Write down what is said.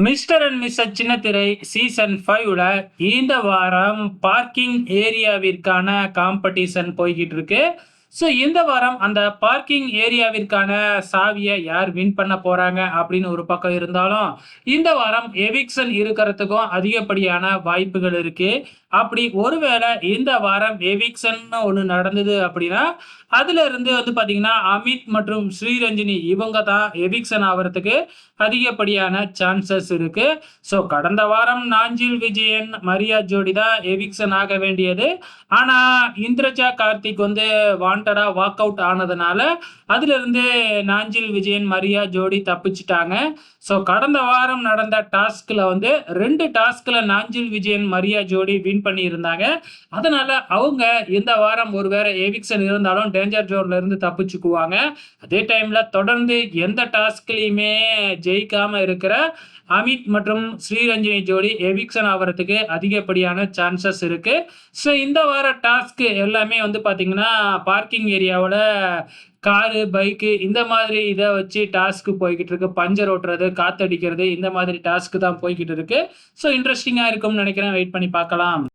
Mister and Mrs சின்னத்திரை season 5ல இந்த வாரம் பார்க்கிங் ஏரியாவிற்கான காம்படிஷன் போய்கிட்டு இருக்கு. ஸோ இந்த வாரம் அந்த பார்க்கிங் ஏரியாவிற்கான சாவியை யார் வின் பண்ண போறாங்க அப்படின்னு ஒரு பக்கம் இருந்தாலும், இந்த வாரம் எவிக்ஷன் இருக்கிறதுக்கும் அதிகப்படியான வாய்ப்புகள் இருக்கு. அப்படி ஒருவேளை இந்த வாரம் எவிக்ஷன்னு ஒண்ணு நடந்தது அப்படின்னா, அதுல இருந்து பார்த்தீங்கன்னா, அமித் மற்றும் ஸ்ரீரஞ்சினி இவங்க தான் எவிக்ஷன் ஆவறதுக்கு அதிகப்படியான சான்சஸ் இருக்கு. ஸோ கடந்த வாரம் நாஞ்சில் விஜயன், மரியா ஜோடி தான் எவிக்ஷன் ஆக வேண்டியது. ஆனா இந்திரஜா கார்த்திக் வாண்டடா வாக் அவுட் ஆனதுனால, அதிலிருந்து நாஞ்சில் விஜயன், மரியா ஜோடி தப்பிச்சுட்டாங்க. ஸோ கடந்த வாரம் நடந்த டாஸ்க்ல 2 டாஸ்க்ல நாஞ்சில் விஜயன், மரியா ஜோடி வின் பண்ணியிருந்தாங்க. அதனால அவங்க இந்த வாரம் ஒருவேளை எவிக்ஷன் இருந்தாலும் டேஞ்சர் ஜோன்ல இருந்து தப்பிச்சுக்குவாங்க. அதே டைம்ல தொடர்ந்து எந்த டாஸ்க்லயுமே ஜெயிக்காம இருக்கிற அமித் மற்றும் ஸ்ரீரஞ்சினி ஜோடி எவிக்ஷன் ஆவறதுக்கு அதிகப்படியான சான்சஸ் இருக்கு. ஸோ இந்த வார டாஸ்க் எல்லாமே பார்த்தீங்கன்னா, பார்க்கிங் ஏரியாவுல காரு, பைக்கு இந்த மாதிரி இத வச்சு டாஸ்க் போய்க்கிட்டு இருக்கு. பஞ்சர் ஓட்டுறது, காத்தடிக்கிறது இந்த மாதிரி டாஸ்க் தான் போய்க்கிட்டு இருக்கு. ஸோ இன்ட்ரஸ்டிங்கா இருக்கும்னு நினைக்கிறேன். வெயிட் பண்ணி பார்க்கலாம்.